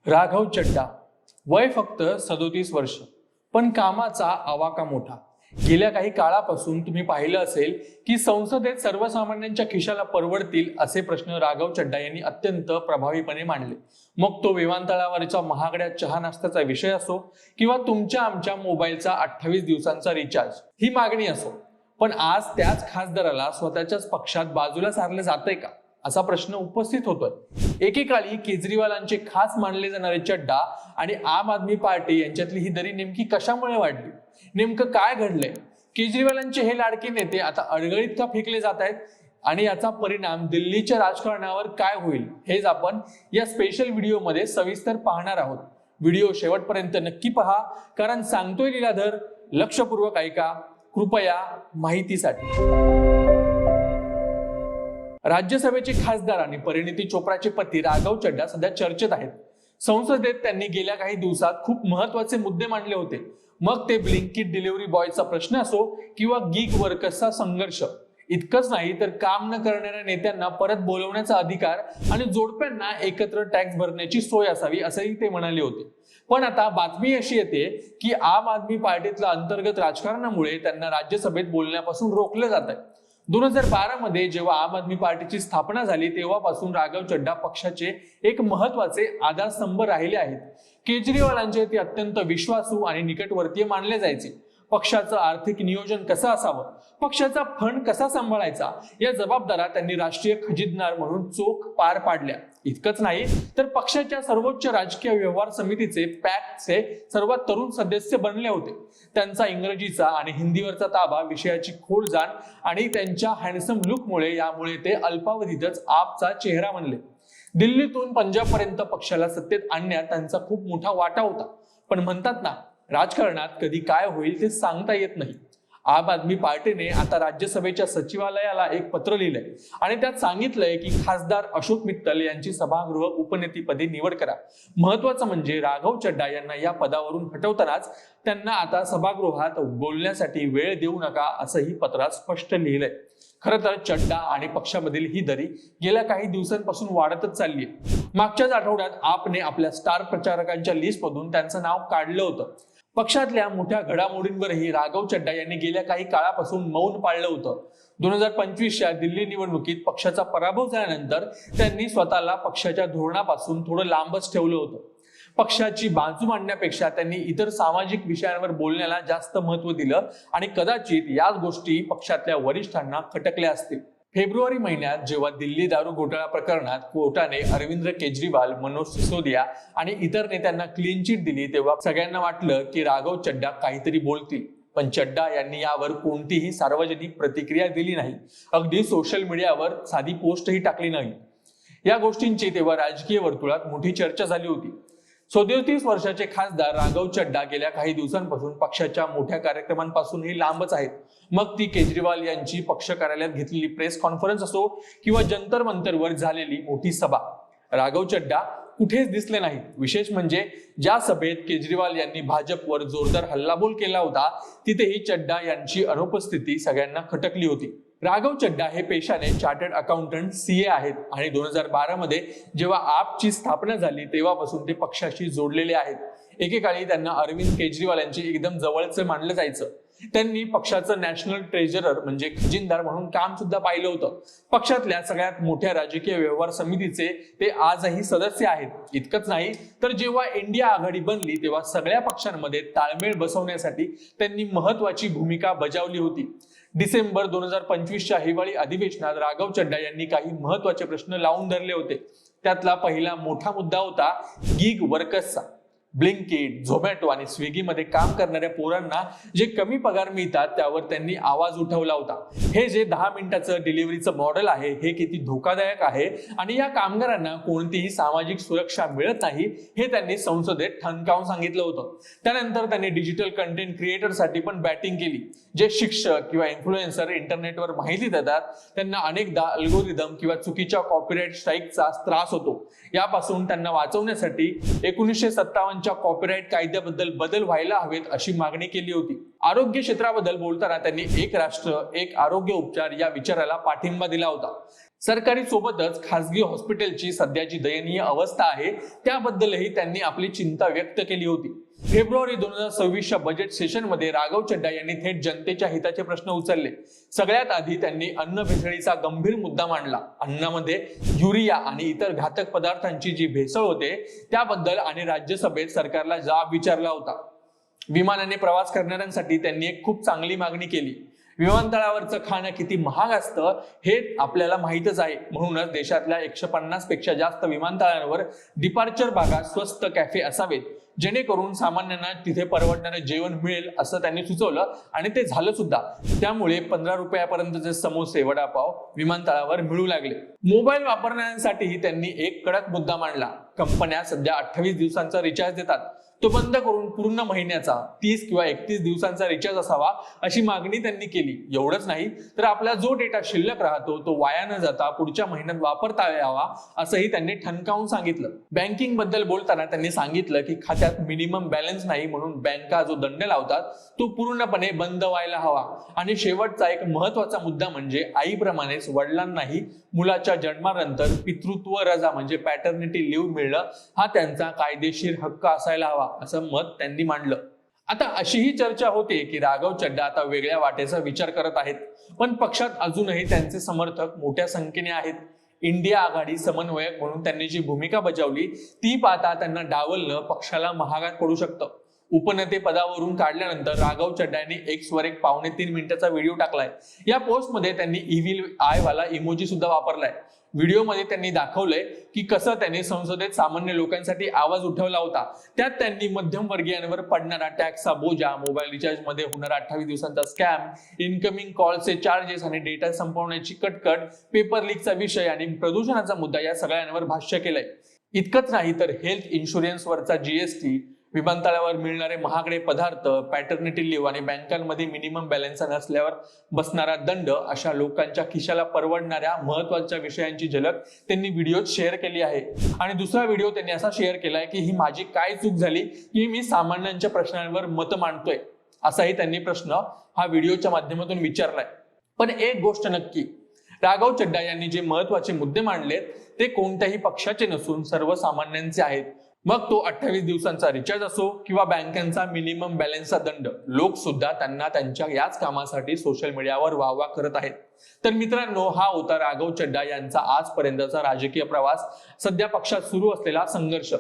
राघव चड्डा, वय फक्त 37 वर्ष, पण कामाचा आवाका मोठा. गेल्या काही काळापासून तुम्ही पाहिलं असेल की संसदेत सर्वसामान्यांच्या खिशाला परवडतील असे प्रश्न राघव चड्डा यांनी अत्यंत प्रभावीपणे मांडले. मग तो विमानतळावरच्या महागड्या चहा नाश्त्याचा विषय असो किंवा तुमच्या आमच्या मोबाईलचा 28 दिवसांचा रिचार्ज, ही मागणी असो. पण आज त्याच खासदाराला स्वतःच्याच पक्षात बाजूला सारले जातंय का, असा प्रश्न उपस्थित होतोय. एकेकाळी केजरीवालांचे खास मानले जाणारे चड्डा आणि आम आदमी पार्टी यांच्यातली ही दरी नेमकी कशामुळे वाढली, नेमकं काय घडलंय? केजरीवालांचे हे लाडके नेते आता अडगळीत का फेकले जात आहेत आणि याचा परिणाम दिल्लीच्या राजकारणावर काय होईल, हेच आपण या स्पेशल व्हिडिओमध्ये सविस्तर पाहणार आहोत. व्हिडिओ शेवटपर्यंत नक्की पहा, कारण सांगतोय लीलाधर. लक्षपूर्वक ऐका कृपया माहितीसाठी. राज्यसभेचे खासदार आणि परिणिती चोप्राचे पती राघव चड्डा सध्या चर्चेत आहेत. संसदेत त्यांनी गेल्या काही दिवसात खूप महत्वाचे मुद्दे मांडले होते. मग ते ब्लिंकिट डिलिव्हरी बॉयचा प्रश्न असो किंवा गिग वर्कर्सचा संघर्ष. इतकंच नाही तर काम न करणाऱ्या नेत्यांना परत बोलवण्याचा अधिकार आणि जोडप्यांना एकत्र टॅक्स भरण्याची सोय असावी, असंही ते म्हणाले होते. पण आता बातमी अशी येते की आम आदमी पार्टीतल्या अंतर्गत राजकारणामुळे त्यांना राज्यसभेत बोलण्यापासून रोखलं जात आहे. 2012 मध्ये जेव्हा आम आदमी पार्टीची स्थापना झाली तेव्हापासून राघव चड्डा पक्षाचे एक महत्वाचे आधारस्तंभ राहिले आहेत. केजरीवालांचे ते अत्यंत विश्वासू आणि निकटवर्तीय मानले जायचे. पक्षाचं आर्थिक नियोजन कसं असावं, पक्षाचा फंड कसा सांभाळायचा, या जबाबदाऱ्या त्यांनी राष्ट्रीय खजिनदार म्हणून चोख पार पाडल्या. इतकंच नाही तर पक्षाच्या सर्वोच्च राजकीय व्यवहार समितीचे पॅकचे सर्वात तरुण सदस्य बनले होते. त्यांचा इंग्रजीचा आणि हिंदीवरचा ताबा, विषयाची खोल जाण आणि त्यांच्या हँडसम लुकमुळे यामुळे ते अल्पावधीतच आपचा चेहरा बनले. दिल्लीतून पंजाबपर्यंत पक्षाला सत्तेत आणण्यात त्यांचा खूप मोठा वाटा होता. पण म्हणतात ना, राजकारणात कधी काय होईल ते सांगता येत नाही. आम आदमी पार्टीने आता राज्यसभेच्या सचिवालयाला एक पत्र लिहिलंय आणि त्यात सांगितलंय की खासदार अशोक मित्तल यांची सभागृह उपनेतेपदी निवड करा. महत्वाचं म्हणजे राघव चड्डा यांना या पदावरून हटवतानाच त्यांना आता सभागृहात बोलण्यासाठी वेळ देऊ नका, असंही पत्रात स्पष्ट लिहिलंय. खरं तर चड्डा आणि पक्षामधील ही दरी गेल्या काही दिवसांपासून वाढतच चालली आहे. मागच्याच आठवड्यात आपने आपल्या स्टार प्रचारकांच्या लिस्टमधून त्यांचं नाव काढलं होतं. पक्षातल्या मोठ्या घडामोडींवरही राघव चड्डा यांनी गेल्या काही काळापासून मौन पाळलं होतं. 2025च्या दिल्ली निवडणुकीत पक्षाचा पराभव झाल्यानंतर त्यांनी स्वतःला पक्षाच्या धोरणापासून थोडं लांबच ठेवलं होतं. पक्षाची बाजू मांडण्यापेक्षा त्यांनी इतर सामाजिक विषयांवर बोलण्याला जास्त महत्व दिलं आणि कदाचित याच गोष्टी पक्षातल्या वरिष्ठांना खटकल्या असतील. फेब्रुवारी महिन्यात जेव्हा दिल्ली दारू घोटाळा प्रकरणात कोर्टाने अरविंद केजरीवाल, मनोज सिसोदिया आणि इतर नेत्यांना क्लीन चिट दिली, तेव्हा सगळ्यांना वाटलं की राघव चड्डा काहीतरी बोलतील. पण चड्डा यांनी यावर कोणतीही सार्वजनिक प्रतिक्रिया दिली नाही. अगदी सोशल मीडियावर साधी पोस्टही टाकली नाही. या गोष्टींची तेव्हा राजकीय वर्तुळात मोठी चर्चा झाली होती. 37 वर्षाचे खासदार राघव चड्डा गेल्या काही दिवसांपासून पक्षाच्या मोठ्या कार्यक्रमांपासूनही लांबच आहेत. मग ती केजरीवाल यांची पक्ष कार्यालयात घेतलेली प्रेस कॉन्फरन्स असो किंवा जंतर मंतरवर झालेली मोठी सभा, राघव चड्डा कुठेच दिसले नाहीत. विशेष म्हणजे ज्या सभेत केजरीवाल यांनी भाजपवर जोरदार हल्लाबोल केला होता, तिथेही चड्डा यांची अनुपस्थिती सगळ्यांना खटकली होती. राघव चड्डा हे पेशाने चार्टर्ड अकाउंटंट CA आहेत आणि 2012 मध्ये जेव्हा आपची स्थापना झाली तेव्हापासून ते पक्षाशी जोडलेले आहेत. एकेकाळी त्यांना अरविंद केजरीवाल यांचे एकदम जवळचे मानलं जायचं. त्यांनी पक्षाचं नॅशनल ट्रेजरर म्हणजे खजिनदार म्हणून काम सुद्धा पाहिलं होतं. पक्षातल्या सगळ्यात मोठ्या राजकीय व्यवहार समितीचे ते आजही सदस्य आहेत. इतकंच नाही तर जेव्हा इंडिया आघाडी बनली तेव्हा सगळ्या पक्षांमध्ये ताळमेळ बसवण्यासाठी त्यांनी महत्वाची भूमिका बजावली होती. डिसेंबर 2025च्या हिवाळी अधिवेशनात राघव चड्डा यांनी काही महत्वाचे प्रश्न लावून धरले होते. त्यातला पहिला मोठा मुद्दा होता गिग वर्कर्सचा. ब्लिंकिट, झोमॅटो आणि स्विगीमध्ये काम करणाऱ्या पोरांना जे कमी पगार मिळतात त्यावर त्यांनी आवाज उठवला होता. हे जे 10 मिनिटाचं डिलिव्हरीचं मॉडेल आहे हे किती धोकादायक आहे आणि या कामगारांना कोणतीही सामाजिक सुरक्षा मिळत नाही, हे त्यांनी संसदेत ठणकावून सांगितलं होतं. त्यानंतर त्यांनी डिजिटल कंटेंट क्रिएटरसाठी पण बॅटिंग केली. जे शिक्षक किंवा इन्फ्लुएन्सर इंटरनेटवर माहिती देतात त्यांना अनेकदा अल्गोरिदम किंवा चुकीच्या कॉपीराईट स्ट्राईकचा त्रास होतो. यापासून त्यांना वाचवण्यासाठी 1957च्या कॉपीराईट कायद्याबद्दल बदल व्हायला हवेत अशी मागणी केली होती. आरोग्य क्षेत्राबद्दल बोलताना त्यांनी एक राष्ट्र एक आरोग्य उपचार या विचाराला पाठिंबा दिला होता. सरकारी सोबतच खासगी हॉस्पिटलची सध्याची दयनीय अवस्था आहे त्याबद्दलही त्यांनी आपली चिंता व्यक्त केली होती. फेब्रुवारी 2026च्या बजेट सेशनमध्ये राघव चड्डा यांनी थेट जनतेच्या हिताचे प्रश्न उचलले. सगळ्यात आधी त्यांनी अन्न भेसळीचा गंभीर मुद्दा मांडला. अन्नामध्ये युरिया आणि इतर घातक पदार्थांची जी भेसळ होते त्याबद्दल आणि राज्यसभेत सरकारला जाब विचारला होता. विमानाने प्रवास करणाऱ्यांसाठी त्यांनी एक खूप चांगली मागणी केली. विमानतळावरचं खाणं किती महाग असतं हे आपल्याला माहितच आहे. म्हणूनच देशातल्या 150 पेक्षा जास्त विमानतळांवर डिपार्चर भागात स्वस्त कॅफे असावेत, जेणेकरून सामान्यांना तिथे परवडणारे जेवण मिळेल असं त्यांनी सुचवलं आणि ते झालं सुद्धा. त्यामुळे 15 रुपयापर्यंतचे समोसे, वडापाव विमानतळावर मिळू लागले. मोबाईल वापरणाऱ्यांसाठी त्यांनी एक कडक मुद्दा मांडला. कंपन्या सध्या 28 दिवसांचा रिचार्ज देतात, तो बंद करून पूर्ण महिन्याचा 30 किंवा 31 दिवसांचा रिचार्ज असावा अशी मागणी त्यांनी केली. एवढंच नाही तर आपला जो डेटा शिल्लक राहतो तो वाया न जाता पुढच्या महिन्यात वापरता यावा असंही त्यांनी ठणकावून सांगितलं. बँकिंग बद्दल बोलताना त्यांनी सांगितलं की खात्यात मिनिमम बॅलन्स नाही म्हणून बँका जो दंड लावतात तो पूर्णपणे बंद व्हायला हवा. आणि शेवटचा एक महत्वाचा मुद्दा म्हणजे आईप्रमाणेच वडिलांनाही मुलाच्या जन्मानंतर पितृत्व रजा म्हणजे पॅटर्निटी लिव्ह मिळणं हा त्यांचा कायदेशीर हक्क असायला हवा असं मत त्यांनी मांडलं. आता अशीही चर्चा होते की राघव चड्डा आता वेगळ्या वाटेचा विचार करत आहेत, पण पक्षात अजूनही त्यांचे समर्थक मोठ्या संख्येने आहेत. इंडिया आघाडी समन्वयक म्हणून त्यांनी जी भूमिका बजावली ती पाहता त्यांना डावलणं पक्षाला महागात पडू शकतं. उपनेते पदावरून काढल्यानंतर राघव चड्डा यांनी एक्स वर एक 3.5 मिनिटाचा व्हिडिओ टाकलाय. या पोस्टमध्ये त्यांनी इव्हिल आय वाला इमोजी सुद्धा वापरलाय. व्हिडिओमध्ये त्यांनी दाखवलंय की कसं त्यांनी संसदेत सामान्य लोकांसाठी आवाज उठवला होता. त्यात त्यांनी मध्यमवर्गीयांवर पडणारा टॅक्सचा बोजा, मोबाईल रिचार्ज मध्ये होणारा 28 दिवसांचा स्कॅम, इनकमिंग कॉलचे चार्जेस आणि डेटा संपवण्याची कटकट, पेपर लीकचा विषय आणि प्रदूषणाचा मुद्दा या सगळ्यांवर भाष्य केलंय. इतकंच नाही तर हेल्थ इन्शुरन्सवरचा जीएसटी, विमानतळावर मिळणारे महागडे पदार्थ, पॅटर्निटी लिव्ह आणि बँकांमध्ये मिनिमम बॅलन्स नसल्यावर बसणारा दंड अशा लोकांच्या खिशाला परवडणाऱ्या महत्वाच्या विषयांची झलक त्यांनी व्हिडिओत शेअर केली आहे. आणि दुसरा व्हिडिओ त्यांनी असा शेअर केलाय की ही माझी काय चूक झाली की मी सामान्यांच्या प्रश्नांवर मत मांडतोय, असाही त्यांनी प्रश्न हा व्हिडिओच्या माध्यमातून विचारलाय. पण एक गोष्ट नक्की, राघव चड्डा यांनी जे महत्वाचे मुद्दे मांडलेत ते कोणत्याही पक्षाचे नसून सर्वसामान्यांचे आहेत. मग तो 28 दिवसांचा रिचार्ज असो किंवा बँकांचा मिनिमम बॅलन्सचा दंड, लोक सुद्धा त्यांना त्यांच्या याच कामासाठी सोशल मीडियावर वाहवा करत आहेत. तर मित्रांनो, हा होता राघव चड्डा यांचा आजपर्यंतचा राजकीय प्रवास. सध्या पक्षात सुरू असलेला संघर्ष,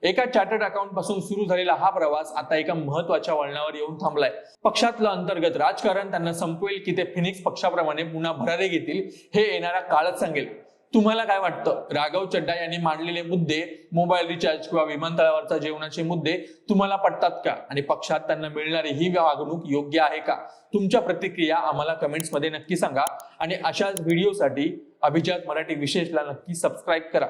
एका चार्टर्ड अकाउंट पासून सुरू झालेला हा प्रवास आता एका महत्वाच्या वळणावर येऊन थांबलाय. पक्षातलं अंतर्गत राजकारण त्यांना संपवेल की ते फिनिक्स पक्षाप्रमाणे पुन्हा भरारे घेतील हे येणारा काळच सांगेल. तुम्हाला काय वाटतं? राघव चड्डा यांनी मांडलेले मुद्दे, मोबाईल रिचार्ज किंवा विमानतळावरचा जेवणाचे मुद्दे तुम्हाला पटतात का? आणि पक्षात त्यांना मिळणारी ही वागणूक योग्य आहे का? तुमच्या प्रतिक्रिया आम्हाला कमेंट्स मध्ये नक्की सांगा आणि अशाच व्हिडिओसाठी अभिजात मराठी विशेषला नक्की सबस्क्राईब करा.